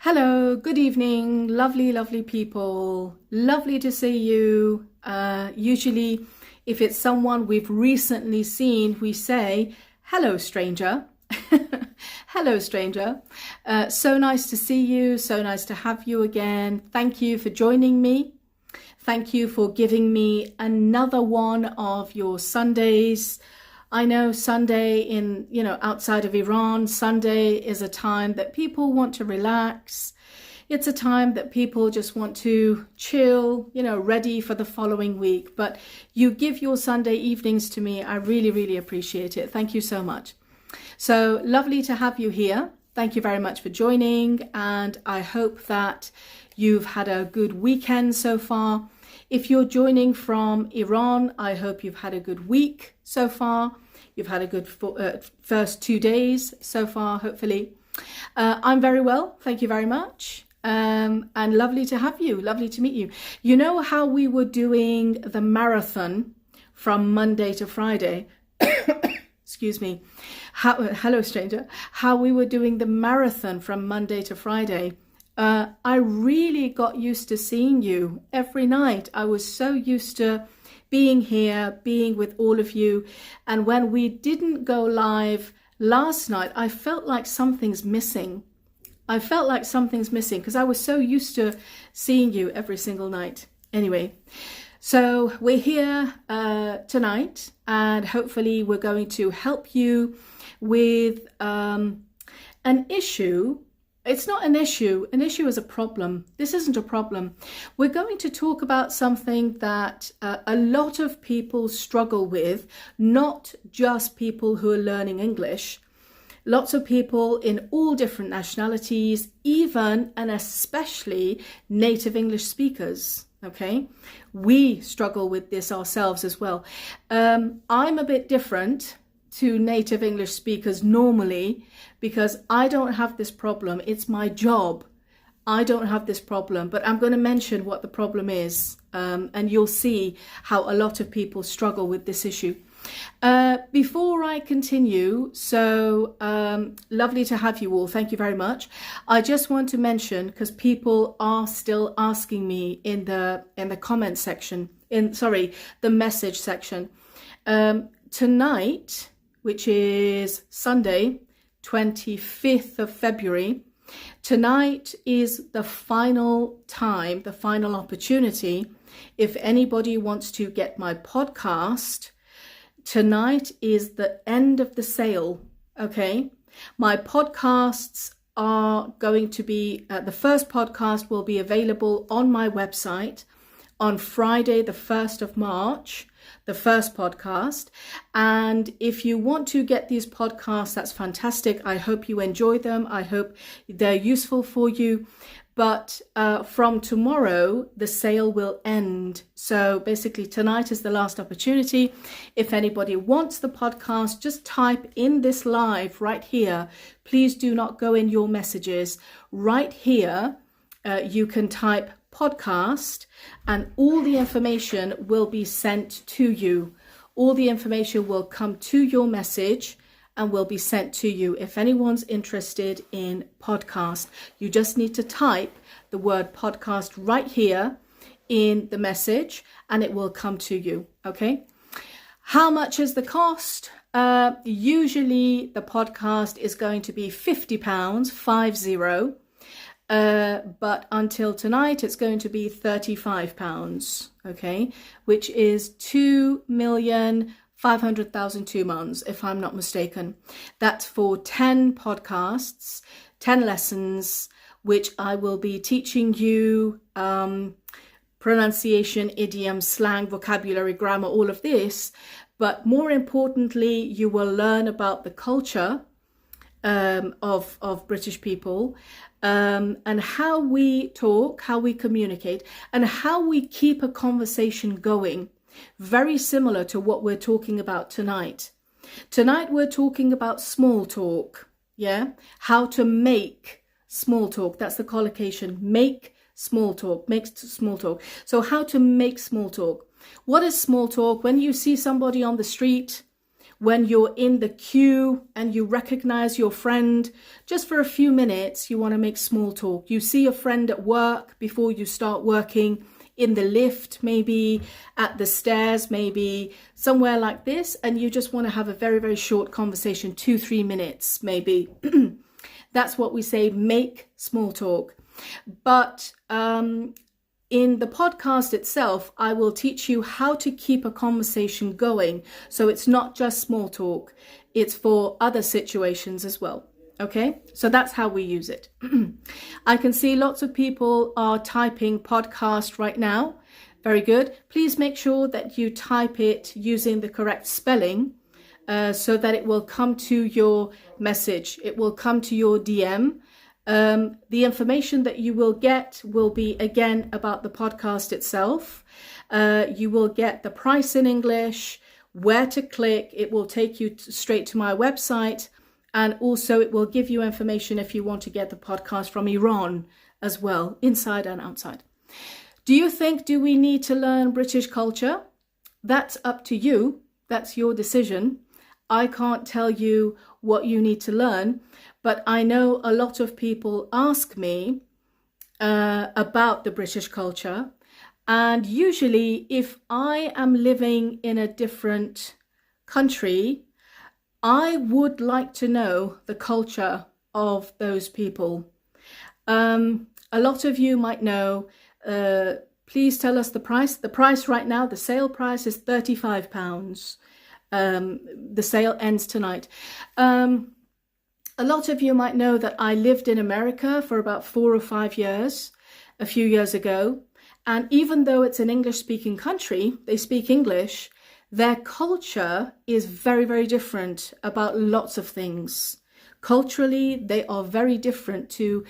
Hello, good evening, lovely, lovely people. Lovely to see you. Usually, if it's someone we've recently seen, we say, hello, stranger. Hello, stranger. So nice to see you. So nice to have you again. Thank you for joining me. Thank you for giving me another one of your Sundays. I know Sunday outside of Iran, Sunday is a time that people want to relax. It's a time that people just want to chill, ready for the following week. But you give your Sunday evenings to me. I really, really appreciate it. Thank you so much. So lovely to have you here. Thank you very much for joining. And I hope that you've had a good weekend so far. If you're joining from Iran, I hope you've had a good week so far. You've had a good first 2 days so far, hopefully. I'm very well, thank you very much. And lovely to have you, lovely to meet you. You know how we were doing the marathon from Monday to Friday? Excuse me. Hello, stranger. How we were doing the marathon from Monday to Friday. I really got used to seeing you every night. I was so used to being here, being with all of you. And when we didn't go live last night, I felt like something's missing. Because I was so used to seeing you every single night. Anyway, so we're here tonight, and hopefully we're going to help you with an issue. It's not an issue. An issue is a problem. This isn't a problem. We're going to talk about something that a lot of people struggle with, not just people who are learning English. Lots of people in all different nationalities, even and especially native English speakers. Okay, we struggle with this ourselves as well. I'm a bit different to native English speakers normally because I don't have this problem. It's my job. I don't have this problem, but I'm going to mention what the problem is, and you'll see how a lot of people struggle with this issue. Before I continue, so lovely to have you all. Thank you very much. I just want to mention, because people are still asking me in the comment section, the message section. Tonight, which is Sunday, 25th of February, tonight is the final time, the final opportunity. If anybody wants to get my podcast, tonight is the end of the sale, okay? My podcasts are going to be, the first podcast will be available on my website on Friday, the 1st of March, the first podcast. And if you want to get these podcasts, that's fantastic. I hope you enjoy them. I hope they're useful for you. But from tomorrow, the sale will end. So basically tonight is the last opportunity. If anybody wants the podcast, just type in this live right here. Please do not go in your messages. Right here, you can type podcast and all the information will be sent to you. All the information will come to your message and will be sent to you. If anyone's interested in podcast, you just need to type the word podcast right here in the message and it will come to you. Okay. How much is the cost? Usually the podcast is going to be £50, 50. But until tonight, it's going to be £35, okay, which is 2,500,000 tumans, if I'm not mistaken. That's for 10 podcasts, 10 lessons, which I will be teaching you pronunciation, idiom, slang, vocabulary, grammar, all of this. But more importantly, you will learn about the culture of British people, and how we talk, how we communicate, and how we keep a conversation going. Very similar to what we're talking about tonight. Tonight we're talking about small talk, yeah? How to make small talk. That's the collocation. Make small talk. Make small talk. So how to make small talk. What is small talk? When you see somebody on the street, when you're in the queue and you recognize your friend, just for a few minutes, you want to make small talk. You see a friend at work before you start working, in the lift, maybe at the stairs, maybe somewhere like this, and you just want to have a very, very short conversation, 2-3 minutes, maybe. That's what we say, make small talk. But in the podcast itself, I will teach you how to keep a conversation going. So it's not just small talk, it's for other situations as well. Okay, so that's how we use it. I can see lots of people are typing podcast right now. Very good. Please make sure that you type it using the correct spelling so that it will come to your message. It will come to your DM. The information that you will get will be, again, about the podcast itself. You will get the price in English, where to click. It will take you straight to my website. And also it will give you information if you want to get the podcast from Iran as well, inside and outside. Do we need to learn British culture? That's up to you. That's your decision. I can't tell you what you need to learn, but I know a lot of people ask me about the British culture. And usually if I am living in a different country, I would like to know the culture of those people. A lot of you might know, please tell us the price. The price right now, the sale price is £35. The sale ends tonight. A lot of you might know that I lived in America for about 4 or 5 years, a few years ago. And even though it's an English-speaking country, they speak English, their culture is very, very different about lots of things. Culturally, they are very different to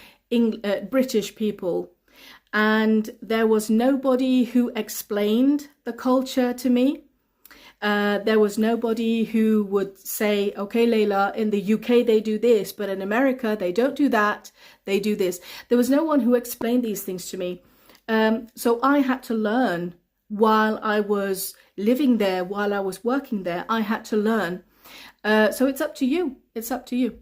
British people. And there was nobody who explained the culture to me. There was nobody who would say, okay, Layla, in the UK they do this, but in America they don't do that, they do this. There was no one who explained these things to me. So I had to learn while I was living there, while I was working there. I had to learn. So it's up to you. It's up to you.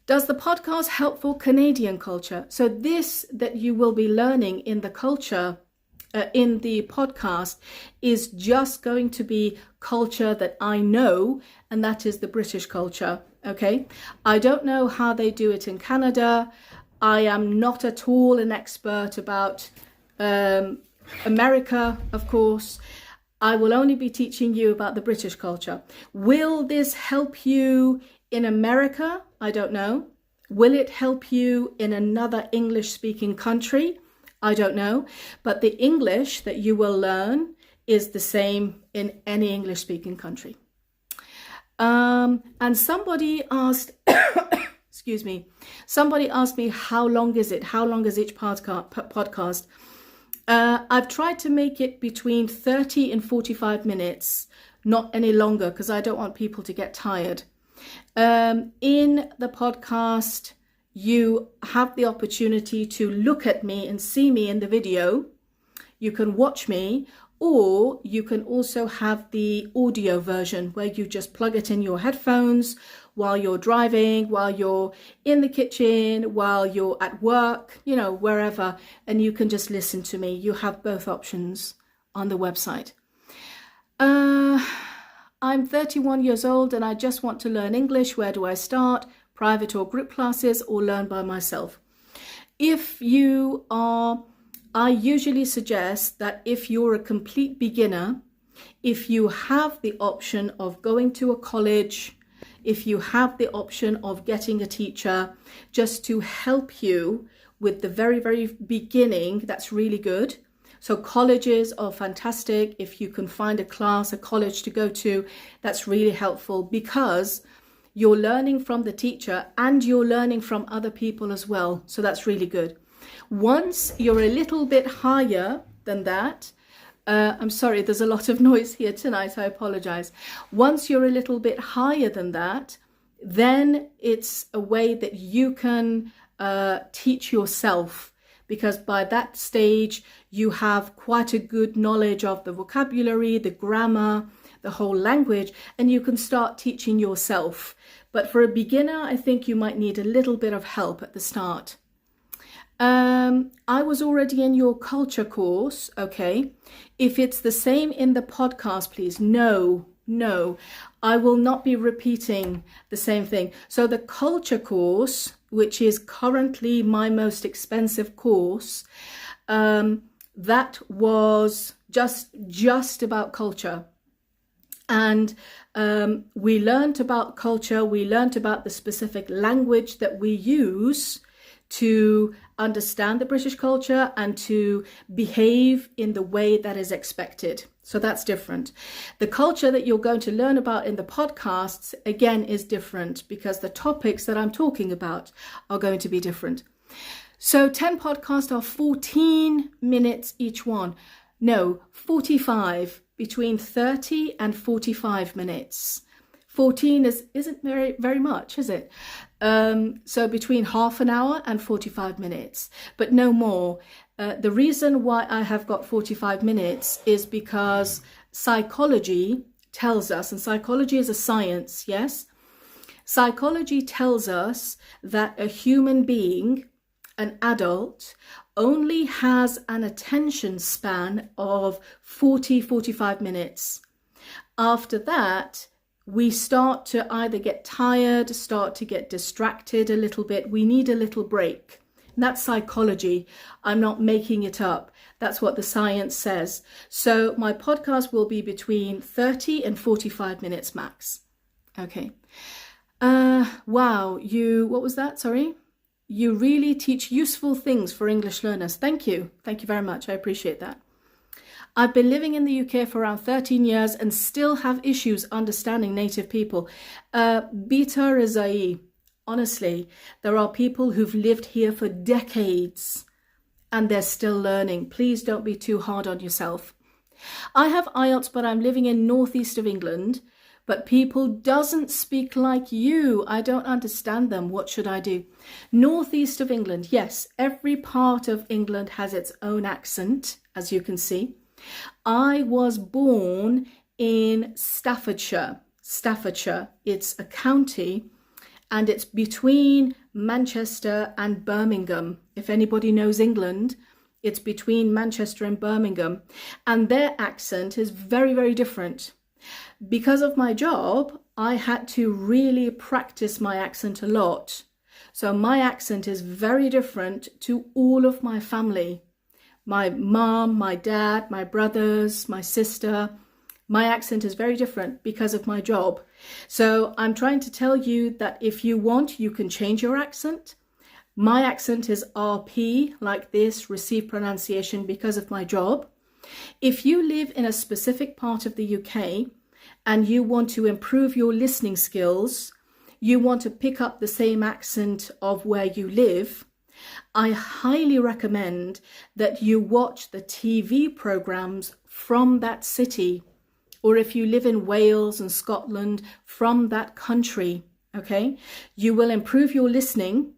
Does the podcast help for Canadian culture? So this that you will be learning in the culture, in the podcast, is just going to be culture that I know, and that is the British culture. Okay, I don't know how they do it in Canada. I am not at all an expert about America, of course. I will only be teaching you about the British culture. Will this help you in America? I don't know. Will it help you in another English-speaking country? I don't know. But the English that you will learn is the same in any English-speaking country. And somebody asked, excuse me, somebody asked me, how long is it? How long is each podcast? I've tried to make it between 30 and 45 minutes, not any longer, because I don't want people to get tired. In the podcast, you have the opportunity to look at me and see me in the video. You can watch me, or you can also have the audio version where you just plug it in your headphones while you're driving, while you're in the kitchen, while you're at work, you know, wherever, and you can just listen to me. You have both options on the website. I'm 31 years old and I just want to learn English. Where do I start? Private or group classes, or learn by myself? If you are, I usually suggest that if you're a complete beginner, if you have the option of going to a college, if you have the option of getting a teacher just to help you with the very, very beginning, that's really good. So colleges are fantastic. If you can find a class, a college to go to, that's really helpful, because you're learning from the teacher and you're learning from other people as well. So that's really good. Once you're a little bit higher than that, I'm sorry, there's a lot of noise here tonight, I apologize. Once you're a little bit higher than that, then it's a way that you can teach yourself, because by that stage you have quite a good knowledge of the vocabulary, the grammar, the whole language, and you can start teaching yourself. But for a beginner, I think you might need a little bit of help at the start. I was already in your culture course, okay? If it's the same in the podcast, please, no, I will not be repeating the same thing. So the culture course, which is currently my most expensive course, that was just about culture. And we learned about culture, we learned about the specific language that we use to understand the British culture and to behave in the way that is expected. So that's different. The culture that you're going to learn about in the podcasts, again, is different because the topics that I'm talking about are going to be different. So 10 podcasts are 14 minutes each one. No, 45, between 30 and 45 minutes. 14 isn't very much, is it? So between half an hour and 45 minutes, but no more. The reason why I have got 45 minutes is because psychology tells us, and psychology is a science, yes? Psychology tells us that a human being, an adult, only has an attention span of 45 minutes. After that, we start to either get tired, start to get distracted a little bit. We need a little break. And that's psychology. I'm not making it up. That's what the science says. So my podcast will be between 30 and 45 minutes max. Okay. Wow. What was that? Sorry. You really teach useful things for English learners. Thank you. Thank you very much. I appreciate that. I've been living in the UK for around 13 years and still have issues understanding native people. Bita Rezai, honestly, there are people who've lived here for decades and they're still learning. Please don't be too hard on yourself. I have IELTS, but I'm living in northeast of England, but people doesn't speak like you. I don't understand them. What should I do? Northeast of England, yes, every part of England has its own accent, as you can see. I was born in Staffordshire. It's a county and it's between Manchester and Birmingham. If anybody knows England, it's between Manchester and Birmingham. And their accent is very different. Because of my job, I had to really practice my accent a lot. So my accent is very different to all of my family. My mom, my dad, my brothers, my sister, my accent is very different because of my job. So I'm trying to tell you that if you want, you can change your accent. My accent is RP, like this, receive pronunciation, because of my job. If you live in a specific part of the UK and you want to improve your listening skills, you want to pick up the same accent of where you live, I highly recommend that you watch the TV programs from that city, or if you live in Wales and Scotland, from that country, okay? You will improve your listening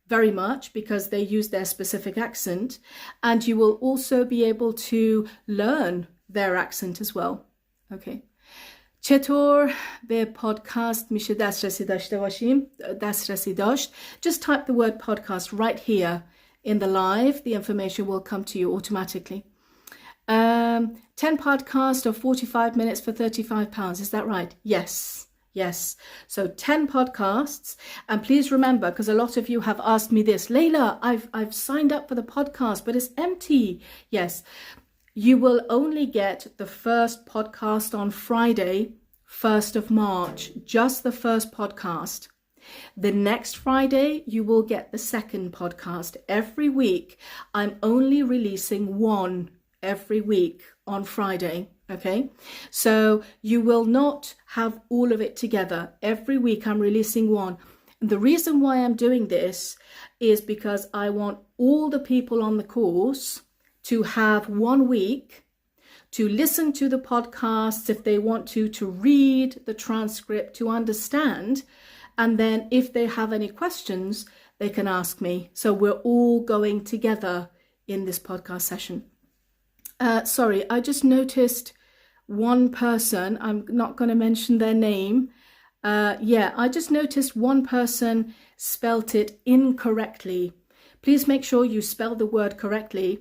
very much because they use their specific accent, and you will also be able to learn their accent as well, okay? چطور به پادکست میشه دسترسی داشته باشیم؟ دسترسی داشت. Just type the word podcast right here in the live. The information will come to you automatically. 10 podcasts of 45 minutes for £35. Is that right? Yes. So 10 podcasts. And please remember, because a lot of you have asked me this, Layla, I've signed up for the podcast, but it's empty. Yes. You will only get the first podcast on Friday, 1st of March, just the first podcast. The next Friday, you will get the second podcast. Every week, I'm only releasing one every week on Friday, okay? So you will not have all of it together. Every week, I'm releasing one. And the reason why I'm doing this is because I want all the people on the course to have 1 week to listen to the podcasts if they want to read the transcript, to understand. And then if they have any questions, they can ask me. So we're all going together in this podcast session. Sorry, I just noticed one person, I'm not going to mention their name. I just noticed one person spelt it incorrectly. Please make sure you spell the word correctly.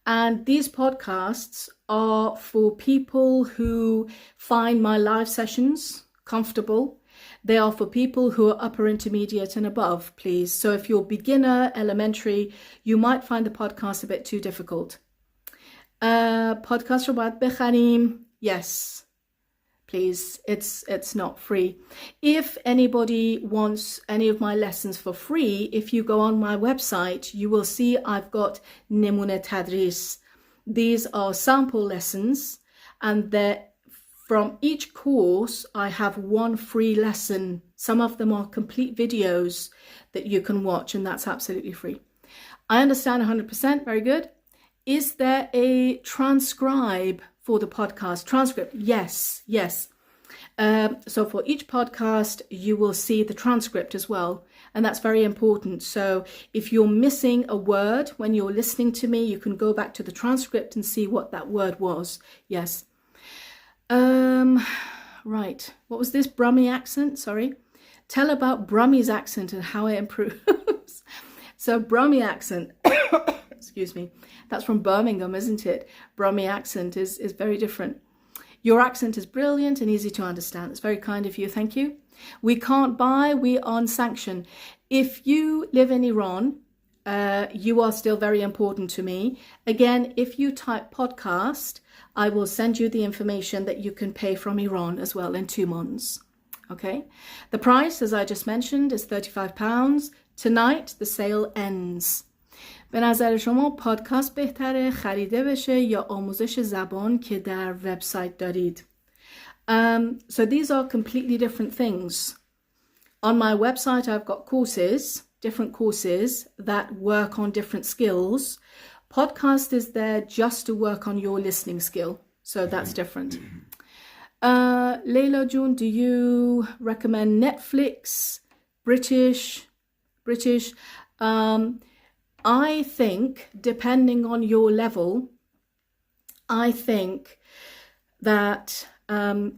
And these podcasts are for people who find my live sessions comfortable. They are for people who are upper intermediate and above, please. So if you're beginner, elementary, you might find the podcast a bit too difficult. Podcast رو باید بخریم. Yes, please. It's not free. If anybody wants any of my lessons for free, if you go on my website, you will see I've got نمونه تدریس. These are sample lessons, and from each course, I have one free lesson. Some of them are complete videos that you can watch, and that's absolutely free. I understand 100%. Very good. Is there a transcribe for the podcast? Transcript? Yes. So for each podcast, you will see the transcript as well. And that's very important. So if you're missing a word when you're listening to me, you can go back to the transcript and see what that word was. Yes. Right. What was this? Brummie accent? Sorry. Tell about Brummie's accent and how it improves. So Brummie accent, excuse me, that's from Birmingham, isn't it? Brummie accent is very different. Your accent is brilliant and easy to understand. It's very kind of you. Thank you. We can't buy. We are on sanction. If you live in Iran, you are still very important to me. Again, if you type podcast, I will send you the information that you can pay from Iran as well in 2 months. Okay. The price, as I just mentioned, is £35. Tonight, the sale ends. به نظر شما پادکست بهتره خریده بشه یا آموزش زبان که در وبسایت دارید؟ So these are completely different things. On my website, I've got courses, different courses that work on different skills. Podcast is there just to work on your listening skill. So that's different. Leila June, do you recommend Netflix, British? I think, depending on your level, I think that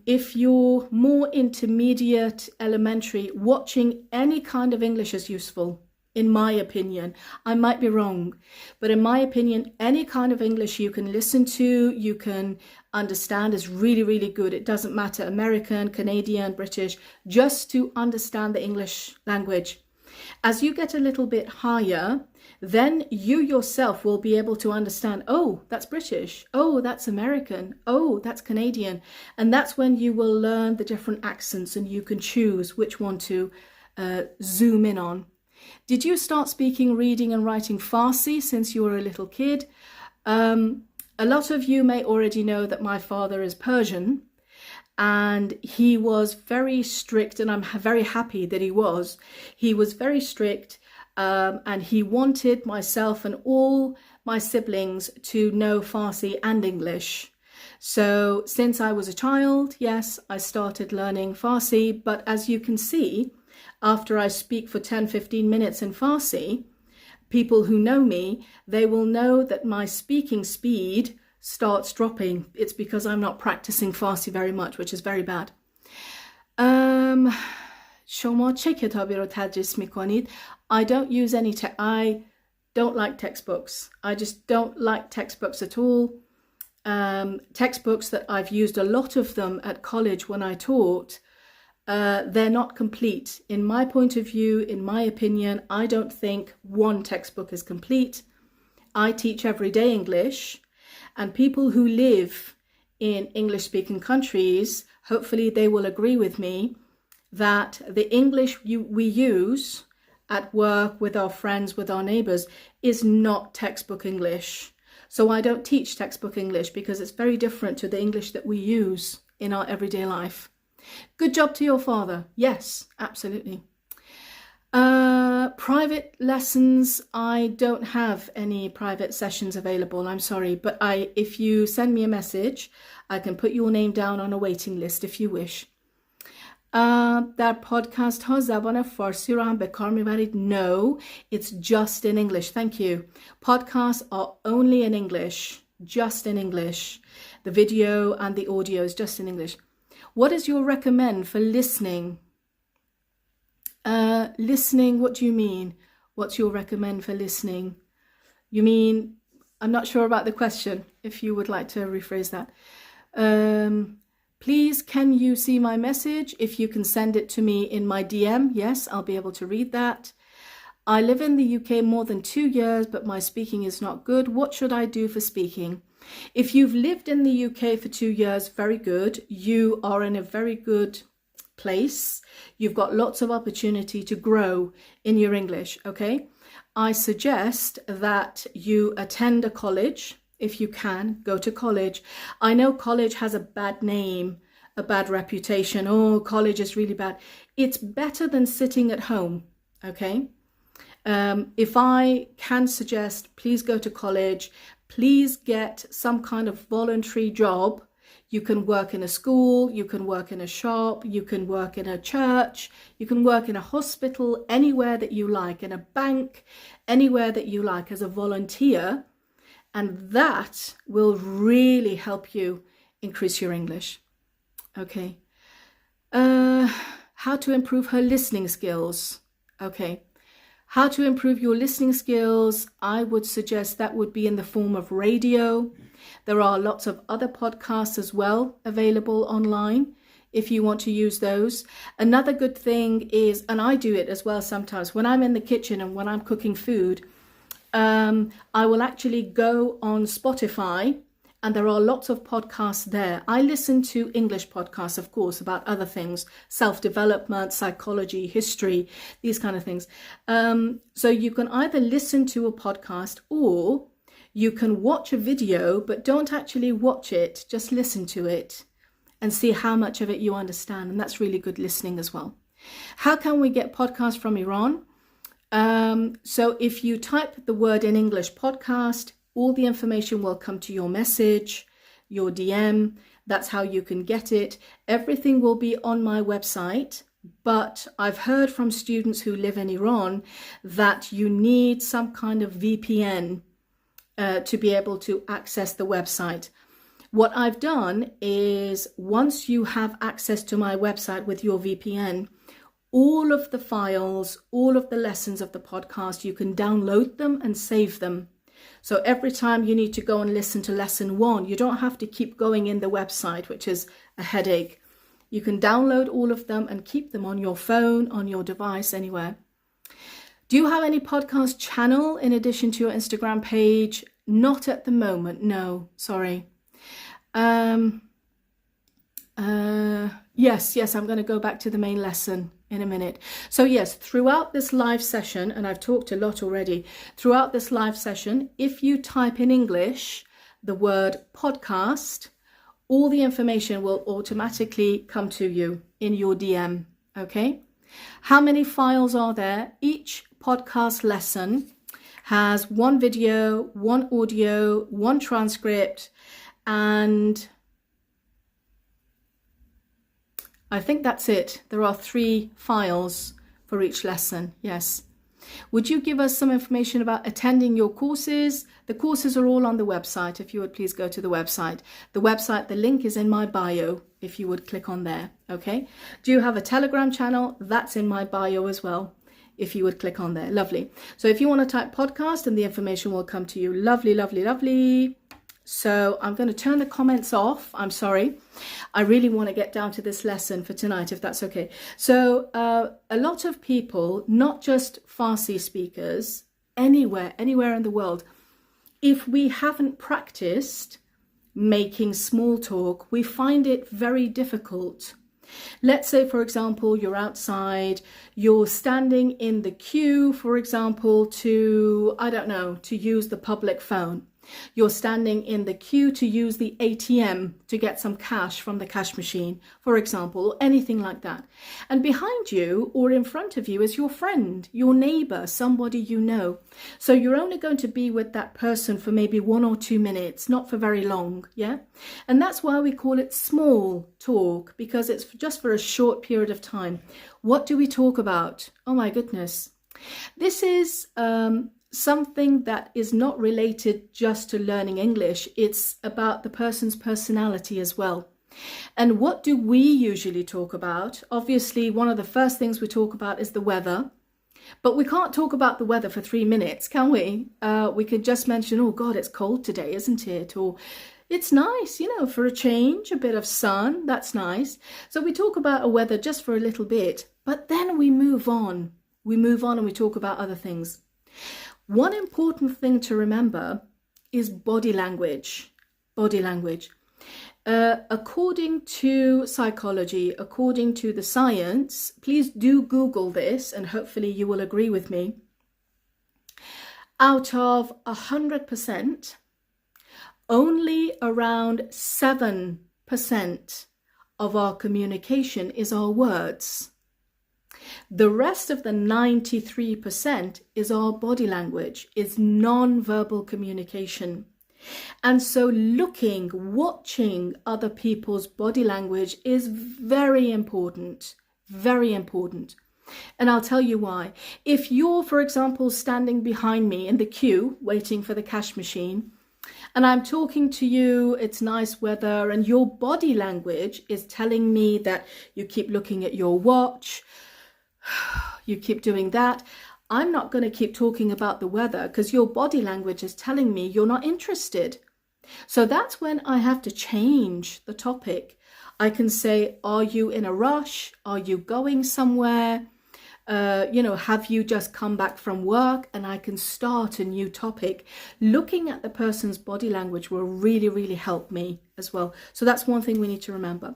if you're more intermediate, elementary, watching any kind of English is useful, in my opinion. I might be wrong, but in my opinion, any kind of English you can listen to, you can understand is really, really good. It doesn't matter, American, Canadian, British, just to understand the English language. As you get a little bit higher, then you yourself will be able to understand, oh, that's British, oh, that's American, oh, that's Canadian. And that's when you will learn the different accents and you can choose which one to zoom in on. Did you start speaking, reading and writing Farsi since you were a little kid? A lot of you may already know that my father is Persian. And he was very strict, and I'm very happy that he was. He was very strict, and he wanted myself and all my siblings to know Farsi and English. So since I was a child, yes, I started learning Farsi. But as you can see, after I speak for 10-15 minutes in Farsi, people who know me, they will know that my speaking speed starts dropping. It's because I'm not practicing Farsi very much, which is very bad. شما چه کتابی رو تدریس میکنید؟ I don't use any I don't like textbooks. I just don't like textbooks at all. Textbooks that I've used, a lot of them at college when I taught, they're not complete. In my point of view, in my opinion, I don't think one textbook is complete. I teach everyday English. And people who live in English-speaking countries, hopefully they will agree with me that the English we use at work, with our friends, with our neighbours, is not textbook English. So I don't teach textbook English because it's very different to the English that we use in our everyday life. Good job to your father. Yes, absolutely. Private lessons, I don't have any private sessions available, I'm sorry, but if you send me a message, I can put your name down on a waiting list if you wish. در پادکست ها زبان فارسی رو هم به کار میبرید؟ No, it's just in English. Thank you. Podcasts are only in English. just in English. The video and the audio is just in English. What is your recommend for listening? Listening, what do you mean? What's your recommend for listening? You mean, I'm not sure about the question, if you would like to rephrase that. Please, can you see my message? If you can send it to me in my DM, yes, I'll be able to read that. I live in the UK more than 2 years, but my speaking is not good. What should I do for speaking? If you've lived in the UK for 2 years, very good. You are in a very good place. You've got lots of opportunity to grow in your English, okay? I suggest that you attend a college. If you can, go to college. I know college has a bad name, a bad reputation. Oh, college is really bad. It's better than sitting at home, okay? If I can suggest, please go to college. Please get some kind of voluntary job. You can work in a school, you can work in a shop, you can work in a church, you can work in a hospital, anywhere that you like, in a bank, anywhere that you like as a volunteer. And that will really help you increase your English. Okay. How to improve her listening skills. Okay. How to improve your listening skills, I would suggest that would be in the form of radio. There are lots of other podcasts as well available online if you want to use those. Another good thing is, and I do it as well sometimes, when I'm in the kitchen and when I'm cooking food, I will actually go on Spotify, and there are lots of podcasts there. I listen to English podcasts, of course, about other things, self-development, psychology, history, these kind of things. So you can either listen to a podcast or you can watch a video, but don't actually watch it, just listen to it and see how much of it you understand. And that's really good listening as well. How can we get podcasts from Iran? So if you type the word in English podcast, all the information will come to your message, your DM. That's how you can get it. Everything will be on my website, but I've heard from students who live in Iran that you need some kind of VPN to be able to access the website. What I've done is, once you have access to my website with your VPN, all of the files, all of the lessons of the podcast, you can download them and save them. So every time you need to go and listen to lesson 1, you don't have to keep going in the website, which is a headache. You can download all of them and keep them on your phone, on your device, anywhere. Do you have any podcast channel in addition to your Instagram page? Not at the moment, no, sorry. Yes, I'm going to go back to the main lesson in a minute. So yes, throughout this live session, and I've talked a lot already, throughout this live session, if you type in English the word podcast, all the information will automatically come to you in your DM, okay? How many files are there? Each podcast lesson has 1 video, 1 audio, 1 transcript, and I think that's it. There are 3 files for each lesson, yes. Would you give us some information about attending your courses? The courses are all on the website, if you would please go to the website. The website, the link is in my bio, if you would click on there, okay? Do you have a Telegram channel? That's in my bio as well, if you would click on there. Lovely. So if you want to type podcast, and the information will come to you. Lovely, lovely, lovely. So I'm going to turn the comments off. I'm sorry. I really want to get down to this lesson for tonight, if that's okay. So a lot of people, not just Farsi speakers, anywhere in the world, if we haven't practiced making small talk, we find it very difficult. Let's say, for example, you're outside, you're standing in the queue, for example, to, I don't know, to use the public phone. You're standing in the queue to use the ATM to get some cash from the cash machine, for example, or anything like that. And behind you or in front of you is your friend, your neighbor, somebody you know. So you're only going to be with that person for maybe 1 or 2 minutes, not for very long, yeah? And that's why we call it small talk, because it's just for a short period of time. What do we talk about? Oh my goodness. This is something that is not related just to learning English. It's about the person's personality as well. And what do we usually talk about? Obviously, one of the first things we talk about is the weather. But we can't talk about the weather for 3 minutes, can we? We could just mention, oh God, it's cold today, isn't it? Or it's nice, for a change, a bit of sun, that's nice. So we talk about a weather just for a little bit, but then we move on. We move on and we talk about other things. One important thing to remember is body language. Body language. According to psychology, according to the science, please do Google this and hopefully you will agree with me. Out of 100%, only around 7% of our communication is our words. The rest of the 93% is our body language, is non-verbal communication. And so watching other people's body language is very important, very important. And I'll tell you why. If you're, for example, standing behind me in the queue, waiting for the cash machine, and I'm talking to you, it's nice weather, and your body language is telling me that you keep looking at your watch, you keep doing that, I'm not going to keep talking about the weather because your body language is telling me you're not interested. So that's when I have to change the topic. I can say, are you in a rush? Are you going somewhere? Have you just come back from work? And I can start a new topic. Looking at the person's body language will really, really help me as well. So that's one thing we need to remember.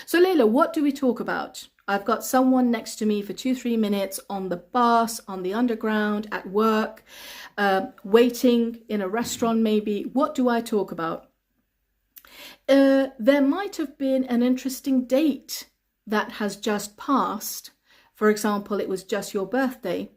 So Layla, what do we talk about? I've got someone next to me for 2-3 minutes on the bus, on the underground, at work, waiting in a restaurant maybe. What do I talk about? There might have been an interesting date that has just passed. For example, it was just your birthday,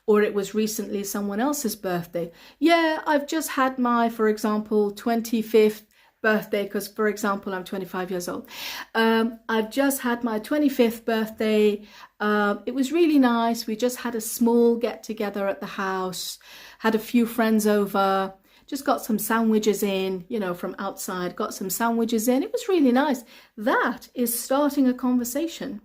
or it was recently someone else's birthday. Yeah, I've just had my, for example, 25th birthday, because for example I'm 25 years old. I've just had my 25th birthday. It was really nice. We just had a small get together at the house, had a few friends over, just got some sandwiches in, from outside, got some sandwiches in. It was really nice. That is starting a conversation.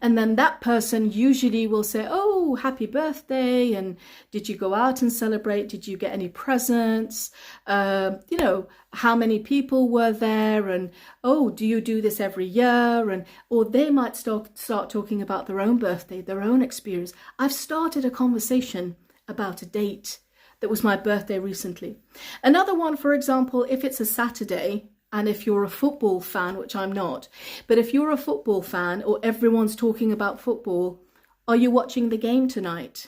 And then that person usually will say, oh, happy birthday. And did you go out and celebrate? Did you get any presents? How many people were there? And, oh, do you do this every year? Or they might start talking about their own birthday, their own experience. I've started a conversation about a date that was my birthday recently. Another one, for example, if it's a Saturday, and if you're a football fan, which I'm not, but if you're a football fan or everyone's talking about football, are you watching the game tonight?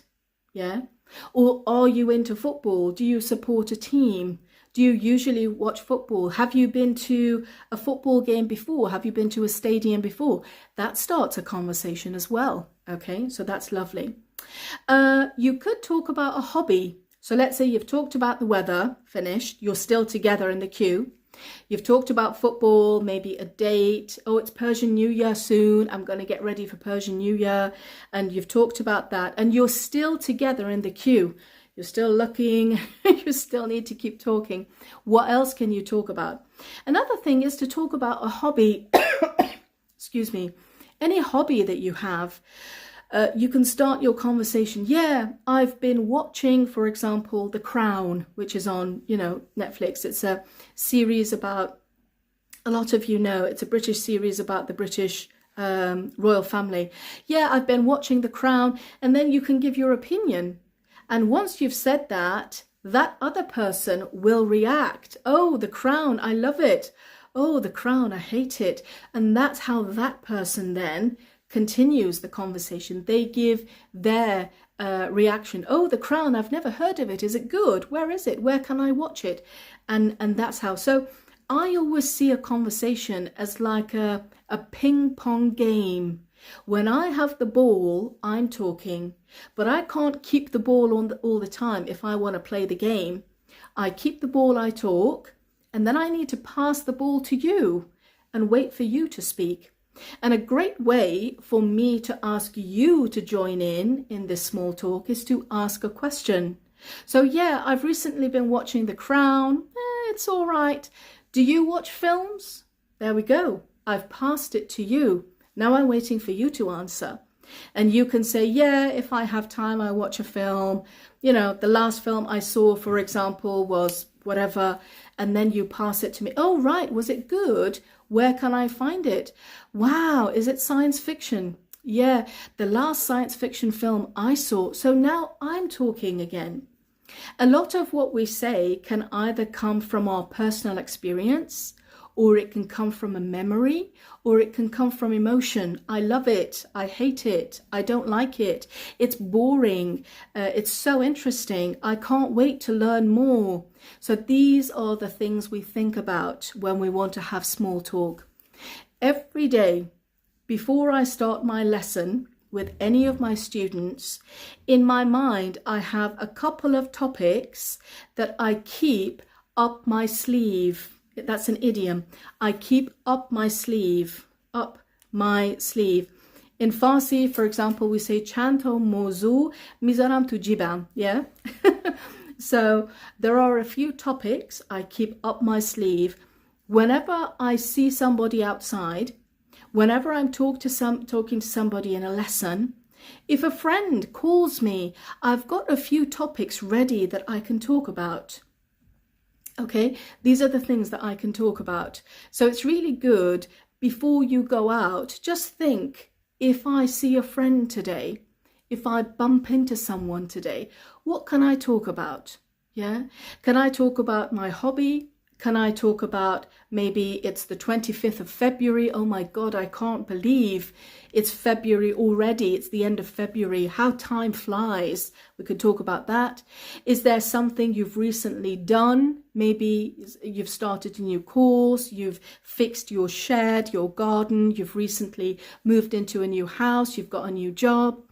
Yeah? Or are you into football? Do you support a team? Do you usually watch football? Have you been to a football game before? Have you been to a stadium before? That starts a conversation as well. Okay, so that's lovely. You could talk about a hobby. So let's say you've talked about the weather, finished, you're still together in the queue. You've talked about football, maybe a date. Oh, it's Persian New Year soon. I'm going to get ready for Persian New Year. And you've talked about that. And you're still together in the queue. You're still looking. You still need to keep talking. What else can you talk about? Another thing is to talk about a hobby. Excuse me. Any hobby that you have. You can start your conversation. Yeah, I've been watching, for example, The Crown, which is on, Netflix. It's a series about, a lot of you know, it's a British series about the British royal family. Yeah, I've been watching The Crown, and then you can give your opinion. And once you've said that, that other person will react. Oh, The Crown, I love it. Oh, The Crown, I hate it. And that's how that person then continues the conversation. They give their reaction. Oh, The Crown, I've never heard of it. Is it good? Where is it? Where can I watch it? And that's how. So I always see a conversation as like a ping pong game. When I have the ball, I'm talking, but I can't keep the ball on all the time if I want to play the game. I keep the ball, I talk, and then I need to pass the ball to you and wait for you to speak. And a great way for me to ask you to join in this small talk is to ask a question. So yeah, I've recently been watching The Crown. It's all right. Do you watch films? There we go. I've passed it to you. Now I'm waiting for you to answer. And you can say, yeah, if I have time, I watch a film. You know, the last film I saw, for example, was whatever. And then you pass it to me. Oh, right. Was it good? Where can I find it? Wow. Is it science fiction? Yeah, the last science fiction film I saw. So now I'm talking again. A lot of what we say can either come from our personal experience, or it can come from a memory, or it can come from emotion. I love it. I hate it. I don't like it. It's boring. It's so interesting. I can't wait to learn more. So these are the things we think about when we want to have small talk. Every day, before I start my lesson with any of my students, in my mind, I have a couple of topics that I keep up my sleeve. That's an idiom. I keep up my sleeve, up my sleeve. In Farsi, for example, we say chand ta mawzu mizaram tu jibam, yeah? So there are a few topics I keep up my sleeve. Whenever I see somebody outside, whenever I'm talking to somebody in a lesson, if a friend calls me, I've got a few topics ready that I can talk about. Okay, these are the things that I can talk about. So it's really good before you go out, just think, if I see a friend today, if I bump into someone today, what can I talk about? Yeah, can I talk about my hobby? Can I talk about maybe it's the 25th of February? Oh my God, I can't believe it's February already. It's the end of February. How time flies. We could talk about that. Is there something you've recently done? Maybe you've started a new course, you've fixed your shed, your garden, you've recently moved into a new house, you've got a new job.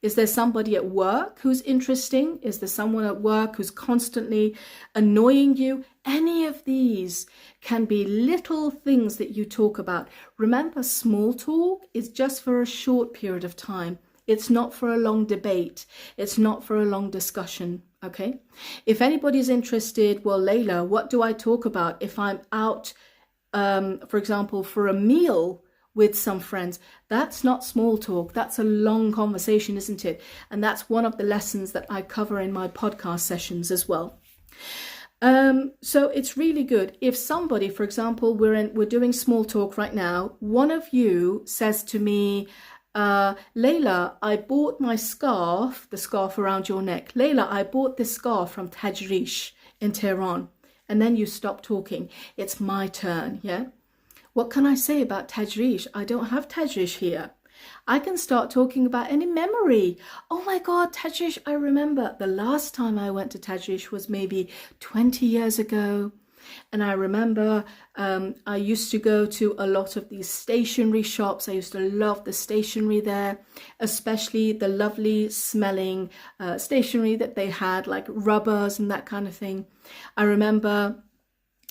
Is there somebody at work who's interesting? Is there someone at work who's constantly annoying you? Any of these can be little things that you talk about. Remember, small talk is just for a short period of time. It's not for a long debate. It's not for a long discussion, okay? If anybody's interested, well, Layla, what do I talk about if I'm out, for example, for a meal with some friends? That's not small talk. That's a long conversation, isn't it? And that's one of the lessons that I cover in my podcast sessions as well. So it's really good if somebody, for example, we're doing small talk right now. One of you says to me, Layla, I bought my scarf, the scarf around your neck. Layla, I bought this scarf from Tajrish in Tehran. And then you stop talking. It's my turn, yeah? What can I say about Tajrish? I don't have Tajrish here. I can start talking about any memory. Oh my God, Tajrish, I remember the last time I went to Tajrish was maybe 20 years ago. And I remember I used to go to a lot of these stationery shops. I used to love the stationery there, especially the lovely smelling stationery that they had, like rubbers and that kind of thing. I remember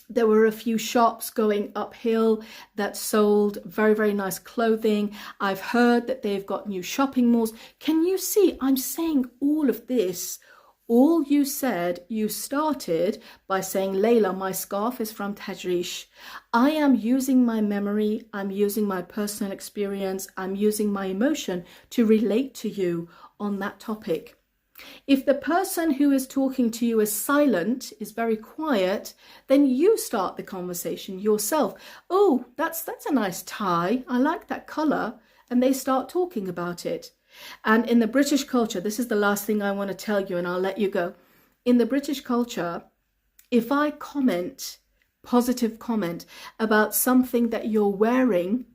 there were a few shops going uphill that sold very, very nice clothing. I've heard that they've got new shopping malls. Can you see? I'm saying all of this. All you said, you started by saying, Layla, my scarf is from Tajrish. I am using my memory. I'm using my personal experience. I'm using my emotion to relate to you on that topic. If the person who is talking to you is silent, is very quiet, then you start the conversation yourself. Oh, that's a nice tie. I like that color. And they start talking about it. And in the British culture, this is the last thing I want to tell you and I'll let you go. In the British culture, if I positive comment about something that you're wearing,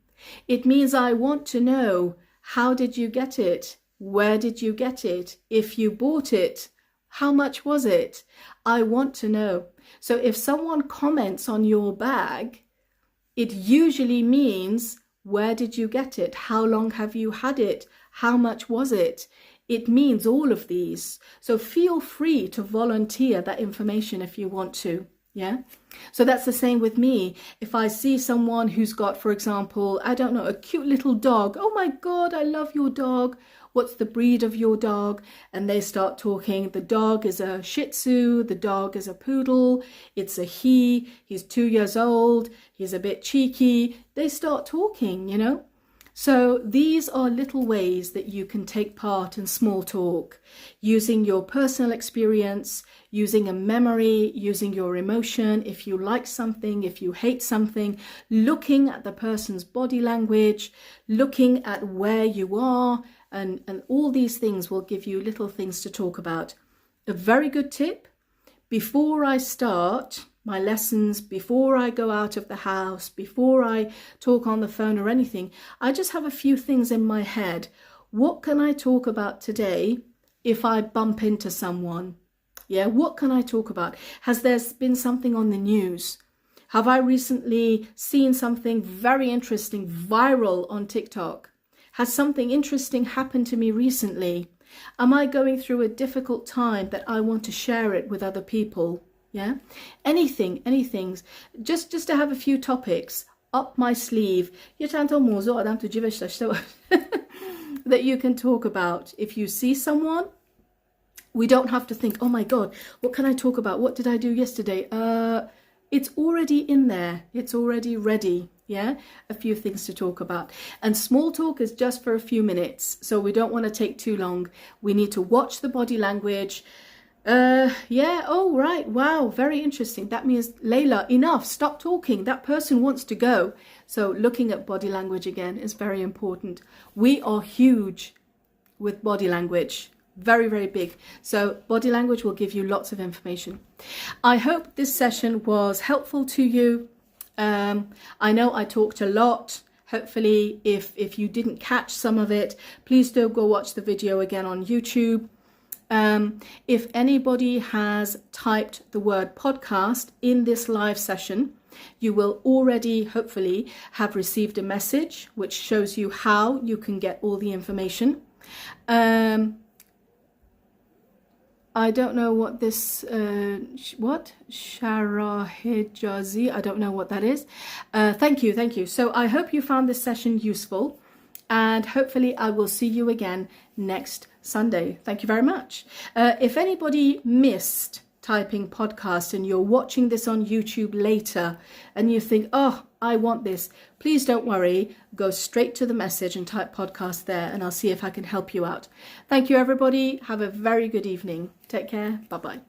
it means I want to know, how did you get it? Where did you get it? If you bought it, how much was it? I want to know. So if someone comments on your bag, it usually means, where did you get it? How long have you had it? How much was it? It means all of these. So feel free to volunteer that information if you want to. Yeah. So that's the same with me. If I see someone who's got, for example, I don't know, a cute little dog. Oh my God, I love your dog. what's the breed of your dog? And they start talking. The dog is a Shih Tzu, the dog is a poodle, it's a he's 2 years old, he's a bit cheeky. They start talking, you know. So these are little ways that you can take part in small talk, using your personal experience, using a memory, using your emotion, if you like something, if you hate something, looking at the person's body language, looking at where you are, and all these things will give you little things to talk about. A very good tip, before I start my lessons, before I go out of the house, before I talk on the phone or anything, I just have a few things in my head. What can I talk about today if I bump into someone? Yeah, what can I talk about? Has there been something on the news? Have I recently seen something very interesting viral on TikTok? Has something interesting happened to me recently? Am I going through a difficult time that I want to share it with other people? Yeah, anything, just to have a few topics up my sleeve that you can talk about. If you see someone, we don't have to think, oh my God, what can I talk about? What did I do yesterday? It's already in there. It's already ready. Yeah, a few things to talk about. And small talk is just for a few minutes, so we don't want to take too long. We need to watch the body language. Yeah, oh, right, wow, very interesting. That means, Layla, enough, stop talking. That person wants to go. So looking at body language again is very important. We are huge with body language, very, very big. So body language will give you lots of information. I hope this session was helpful to you. I know I talked a lot. Hopefully, if you didn't catch some of it, please do go watch the video again on YouTube. If anybody has typed the word podcast in this live session, you will already hopefully have received a message which shows you how you can get all the information. I don't know what this, Shara Hijazi, I don't know what that is. Thank you. So I hope you found this session useful, and hopefully I will see you again next Sunday. Thank you very much. If anybody missed typing podcast and you're watching this on YouTube later and you think, oh, I want this, please don't worry. Go straight to the message and type podcast there, and I'll see if I can help you out. Thank you, everybody. Have a very good evening. Take care. Bye-bye.